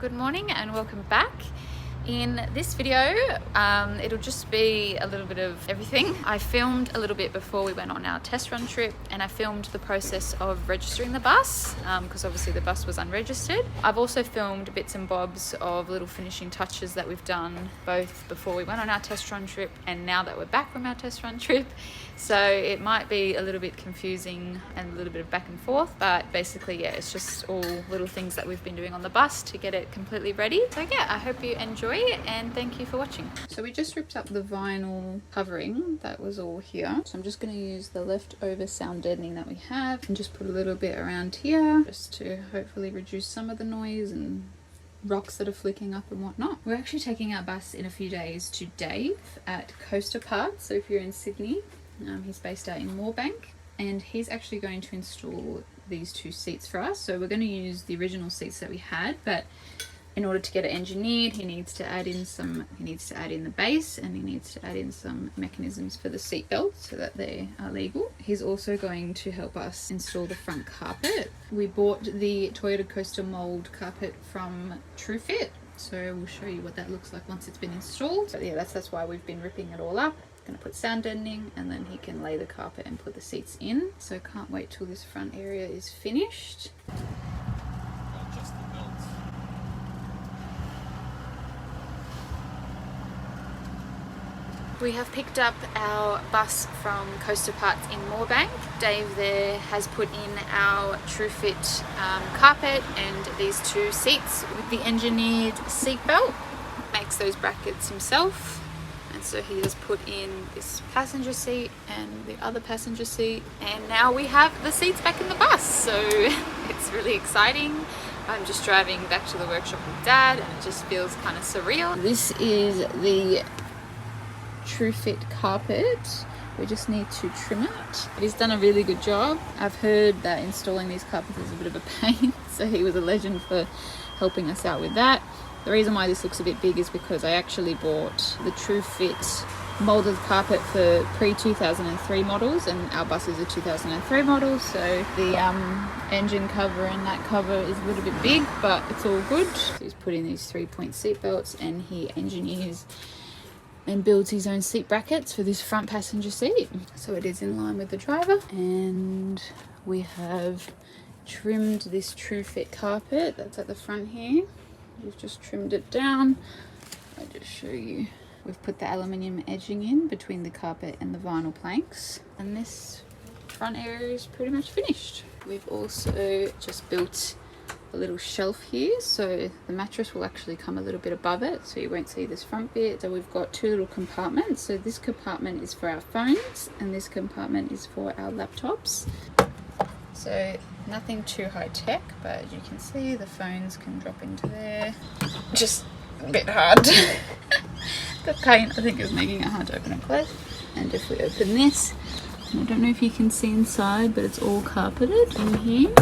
Good morning and welcome back. In this video, it'll just be a little bit of everything. I filmed a little bit before we went on our test run trip, and I filmed the process of registering the bus because obviously the bus was unregistered. I've also filmed bits and bobs of little finishing touches that we've done both before we went on our test run trip and now that we're back from our test run trip. So it might be a little bit confusing and a little bit of back and forth, but basically, yeah, it's just all little things that we've been doing on the bus to get it completely ready. So yeah, I hope you enjoy and thank you for watching. So we just ripped up the vinyl covering that was all here. So I'm just going to use the leftover sound deadening that we have and just put a little bit around here just to hopefully reduce some of the noise and rocks that are flicking up and whatnot. We're actually taking our bus in a few days to Dave at Coaster Park. So if you're in Sydney, he's based out in Moorebank, and he's actually going to install these two seats for us. So we're going to use the original seats that we had, but in order to get it engineered, he needs to add in the base, and he needs to add in some mechanisms for the seat belts so that they are legal. He's also going to help us install the front carpet. We bought the toyotacoaster mold carpet from Trufit, so we'll show you what that looks like once it's been installed. But yeah, that's why we've been ripping it all up. Going to put sound deadening, and then he can lay the carpet and put the seats in. So can't wait till this front area is finished. Just the belts. We have picked up our bus from Coaster Parks in Moorebank. Dave there has put in our Trufit carpet and these two seats with the engineered seat belt. Makes those brackets himself. And so he has put in this passenger seat and the other passenger seat, and now we have the seats back in the bus, so it's really exciting. I'm just driving back to the workshop with Dad, and it just feels kind of surreal. This is the Trufit carpet. We just need to trim it. He's done a really good job. I've heard that installing these carpets is a bit of a pain, so he was a legend for helping us out with that. The reason why this looks a bit big is because I actually bought the Trufit molded carpet for pre-2003 models, and our bus is a 2003 model, so the engine cover and that cover is a little bit big, but it's all good. So he's put in these 3-point seat belts, and he engineers and builds his own seat brackets for this front passenger seat, so it is in line with the driver. And we have trimmed this Trufit carpet that's at the front here. We've just trimmed it down. I'll just show you. We've put the aluminium edging in between the carpet and the vinyl planks, and this front area is pretty much finished. We've also just built a little shelf here, so the mattress will actually come a little bit above it, so you won't see this front bit. So we've got two little compartments. So this compartment is for our phones, and this compartment is for our laptops. So nothing too high tech, but as you can see, the phones can drop into there. Just a bit hard. The paint, I think, is making it hard to open and close. And if we open this, I don't know if you can see inside, but it's all carpeted in here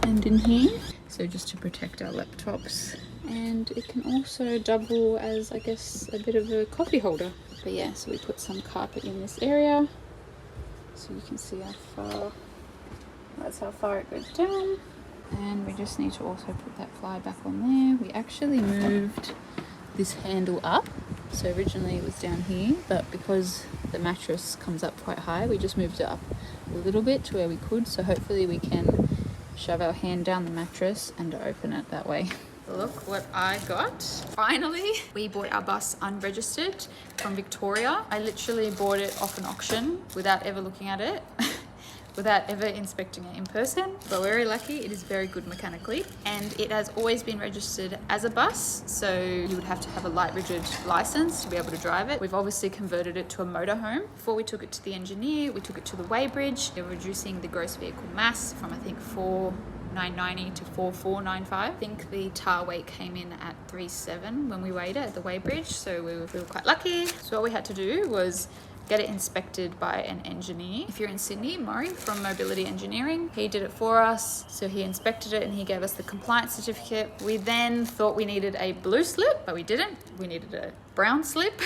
and in here. So just to protect our laptops. And it can also double as, I guess, a bit of a coffee holder. But yeah, so we put some carpet in this area, so you can see how far. That's how far it goes down. And we just need to also put that fly back on there. We actually moved this handle up. So originally it was down here, but because the mattress comes up quite high, we just moved it up a little bit to where we could. So hopefully we can shove our hand down the mattress and open it that way. Look what I got. Finally, we bought our bus unregistered from Victoria. I literally bought it off an auction without ever looking at it. Without ever inspecting it in person, but we're very lucky. It is very good mechanically, and it has always been registered as a bus, so you would have to have a light rigid license to be able to drive it. We've obviously converted it to a motorhome. Before we took it to the engineer, we took it to the weighbridge. They're reducing the gross vehicle mass from, I think, 4,990 to 4,495. I think the tar weight came in at 3,700 when we weighed it at the weighbridge, so we were quite lucky. So what we had to do was get it inspected by an engineer. If you're in Sydney, Murray from Mobility Engineering, he did it for us. So he inspected it and he gave us the compliance certificate. We then thought we needed a blue slip, but we didn't. We needed a brown slip.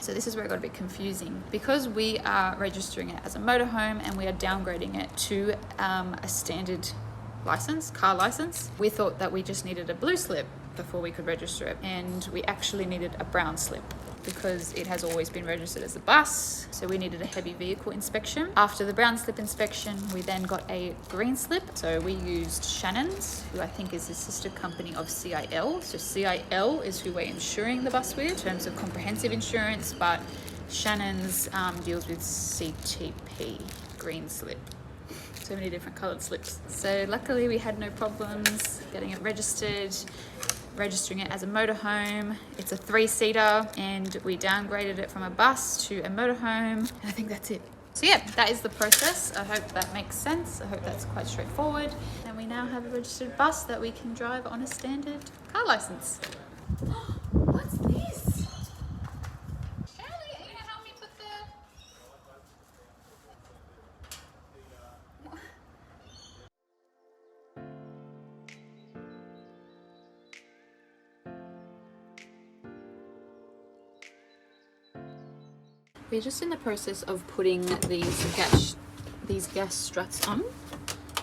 So this is where it got a bit confusing. Because we are registering it as a motorhome and we are downgrading it to a standard license, car license, we thought that we just needed a blue slip. before we could register it. And we actually needed a brown slip because it has always been registered as a bus. So we needed a heavy vehicle inspection. After the brown slip inspection, we then got a green slip. So we used Shannon's, who I think is the sister company of CIL. So CIL is who we're insuring the bus with in terms of comprehensive insurance, but Shannon's deals with CTP, green slip. So many different coloured slips. So luckily we had no problems getting it registered, registering it as a motorhome. It's a 3-seater and we downgraded it from a bus to a motorhome. And I think that's it. So yeah, that is the process. I hope that makes sense. I hope that's quite straightforward. And we now have a registered bus that we can drive on a standard car license. What's this? Charlie, are you gonna help me put the... We're just in the process of putting these gas struts on.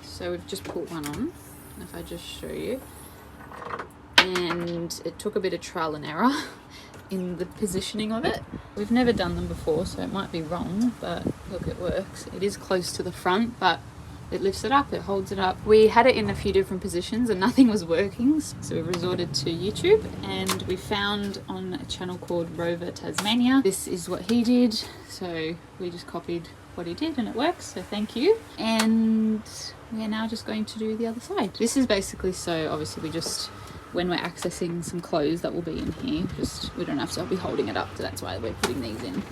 So we've just put one on, if I just show you. And it took a bit of trial and error in the positioning of it. We've never done them before, so it might be wrong, but look, it works. It is close to the front, but it lifts it up, it holds it up. We had it in a few different positions and nothing was working, so we resorted to YouTube and we found on a channel called Rover Tasmania. This is what he did, so we just copied what he did and it works, so thank you. And we are now just going to do the other side. This is basically, so obviously we just, when we're accessing some clothes that will be in here, just we don't have to be holding it up, so that's why we're putting these in.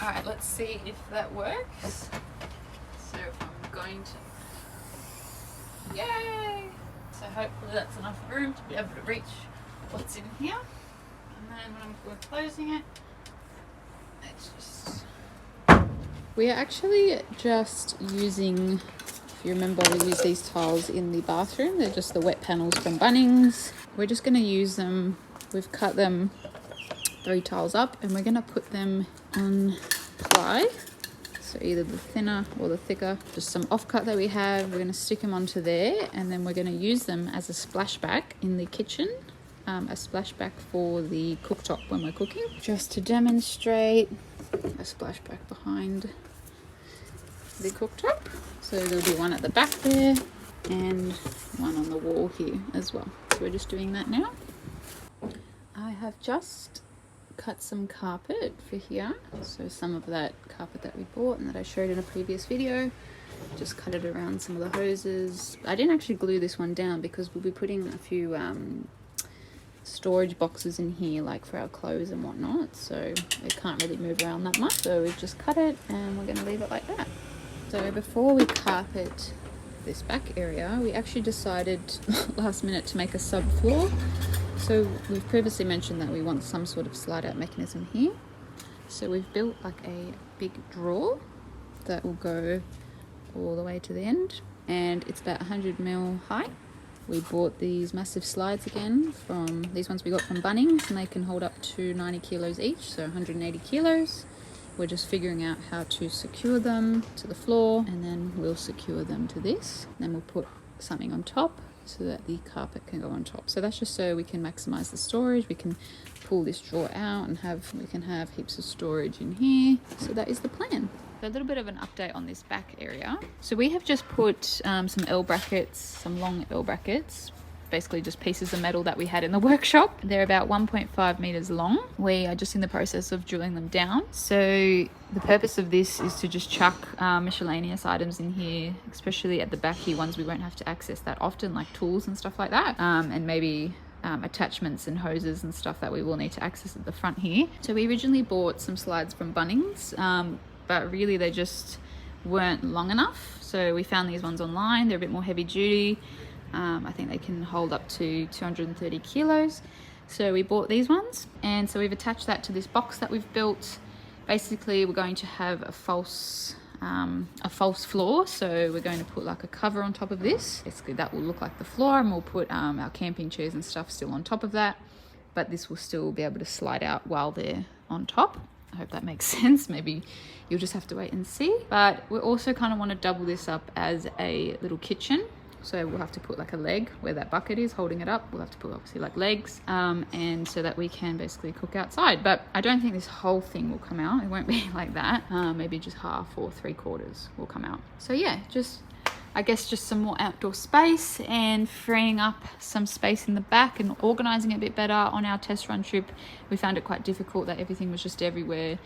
Alright, let's see if that works. So I'm going to... Yay! So hopefully that's enough room to be able to reach what's in here. And then when we're closing it, it's just... We are actually just using, if you remember, we use these tiles in the bathroom. They're just the wet panels from Bunnings. We're just going to use them. We've cut them 3 tiles up and we're going to put them on ply, so either the thinner or the thicker, just some offcut that we have. We're going to stick them onto there and then we're going to use them as a splashback in the kitchen, a splashback for the cooktop when we're cooking. Just to demonstrate, a splashback behind the cooktop, so there'll be one at the back there and one on the wall here as well. So we're just doing that now. I have just cut some carpet for here, so some of that carpet that we bought and that I showed in a previous video, just cut it around some of the hoses. I didn't actually glue this one down because we'll be putting a few storage boxes in here, like for our clothes and whatnot, so it can't really move around that much, so we've just cut it and we're going to leave it like that. So before we carpet this back area, we actually decided last minute to make a subfloor. So we've previously mentioned that we want some sort of slide out mechanism here. So we've built like a big drawer that will go all the way to the end, and it's about 100mm high. We bought these massive slides again from, these ones we got from Bunnings, and they can hold up to 90 kilos each, so 180 kilos. We're just figuring out how to secure them to the floor, and then we'll secure them to this. Then we'll put something on top so that the carpet can go on top. So that's just so we can maximize the storage. We can pull this drawer out and we can have heaps of storage in here. So that is the plan. So a little bit of an update on this back area. So we have just put some L brackets, some long L brackets, basically just pieces of metal that we had in the workshop. They're about 1.5 meters long. We are just in the process of drilling them down. So the purpose of this is to just chuck miscellaneous items in here, especially at the back here, ones we won't have to access that often, like tools and stuff like that, and maybe attachments and hoses and stuff that we will need to access at the front here. So we originally bought some slides from Bunnings, but really they just weren't long enough. So we found these ones online. They're a bit more heavy duty. I think they can hold up to 230 kilos. So we bought these ones, and so we've attached that to this box that we've built. Basically, we're going to have a false floor, so we're going to put like a cover on top of this. Basically that will look like the floor, and we'll put our camping chairs and stuff still on top of that, but this will still be able to slide out while they're on top. I hope that makes sense. Maybe you'll just have to wait and see. But we also kind of want to double this up as a little kitchen. So we'll have to put like a leg where that bucket is holding it up. We'll have to put obviously like legs, and so that we can basically cook outside. But I don't think this whole thing will come out. It won't be like that. Maybe just half or 3/4 will come out. So yeah, I guess just some more outdoor space and freeing up some space in the back and organizing it a bit better. On our test run trip, we found it quite difficult that everything was just everywhere.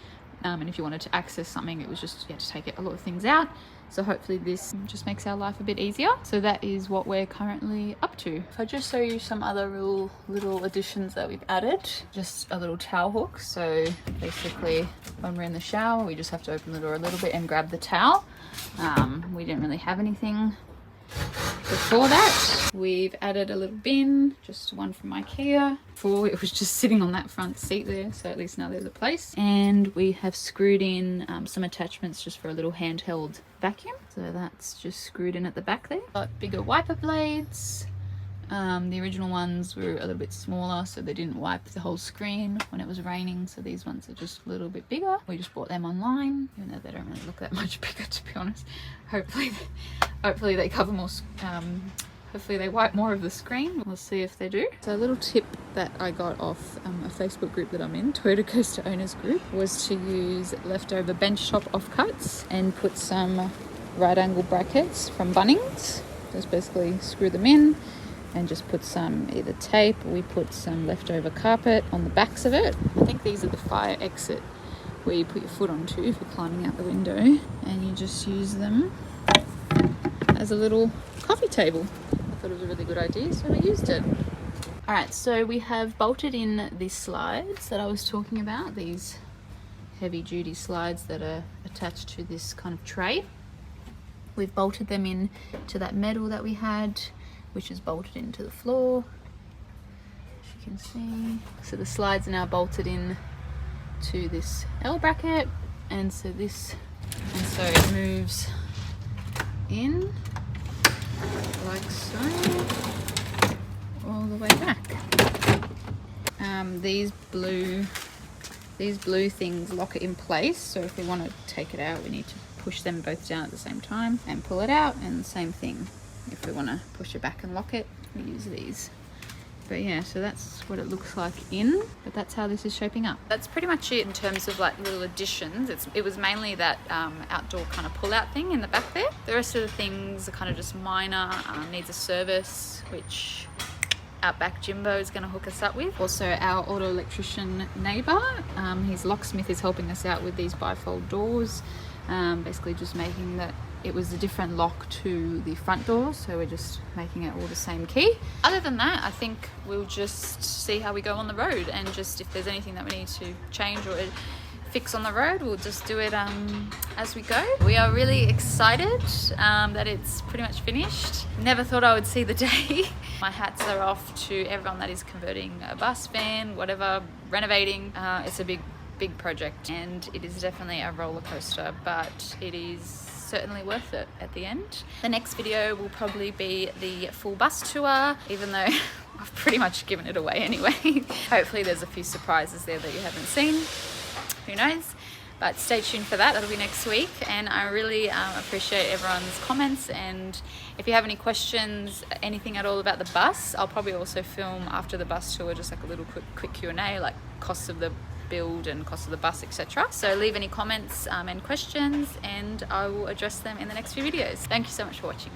And if you wanted to access something, it was just, you had to take a lot of things out. So hopefully this just makes our life a bit easier. So that is what we're currently up to. If I just show you some other little additions that we've added, just a little towel hook. So basically when we're in the shower, we just have to open the door a little bit and grab the towel. We didn't really have anything before that. We've added a little bin, just one from IKEA. Before it was just sitting on that front seat there, so at least now there's a place. And we have screwed in some attachments just for a little handheld vacuum. So that's just screwed in at the back there. Got bigger wiper blades. The original ones were a little bit smaller, so they didn't wipe the whole screen when it was raining. So these ones are just a little bit bigger. We just bought them online, even though they don't really look that much bigger, to be honest. Hopefully they cover more. Hopefully they wipe more of the screen. We'll see if they do. So a little tip that I got off a Facebook group that I'm in, Toyotacoaster Owners Group, was to use leftover benchtop offcuts and put some right angle brackets from Bunnings. Just basically screw them in and just put some either tape, or we put some leftover carpet on the backs of it. I think these are the fire exit where you put your foot onto if you're climbing out the window, and you just use them as a little coffee table. I thought it was a really good idea, so we used it. All right, so we have bolted in these slides that I was talking about, these heavy duty slides that are attached to this kind of tray. We've bolted them in to that metal that we had, which is bolted into the floor, as you can see. So the slides are now bolted in to this L bracket, and so it moves in like so, all the way back. These blue things lock it in place, so if we want to take it out, we need to push them both down at the same time and pull it out, and the same thing if we want to push it back and lock it, we use these. But yeah, so that's what it looks like but that's how this is shaping up. That's pretty much it in terms of like little additions. It was mainly that outdoor kind of pull out thing in the back there. The rest of the things are kind of just minor, needs a service, which Outback Jimbo is going to hook us up with. Also our auto electrician neighbour, his locksmith, is helping us out with these bifold doors, basically just making that it was a different lock to the front door, so we're just making it all the same key. Other than that, I think we'll just see how we go on the road, and just if there's anything that we need to change or fix on the road, we'll just do it as we go. We are really excited that it's pretty much finished. Never thought I would see the day. My hats are off to everyone that is converting a bus van, whatever, renovating. It's a big project, and it is definitely a roller coaster, but it is certainly worth it at the end. The next video will probably be the full bus tour, even though I've pretty much given it away anyway. Hopefully there's a few surprises there that you haven't seen. Who knows? But stay tuned for that. That'll be next week. And I really appreciate everyone's comments. And if you have any questions, anything at all about the bus, I'll probably also film after the bus tour, just like a little quick Q&A, like costs of the build and cost of the bus, etc. So leave any comments and questions, and I will address them in the next few videos. Thank you so much for watching.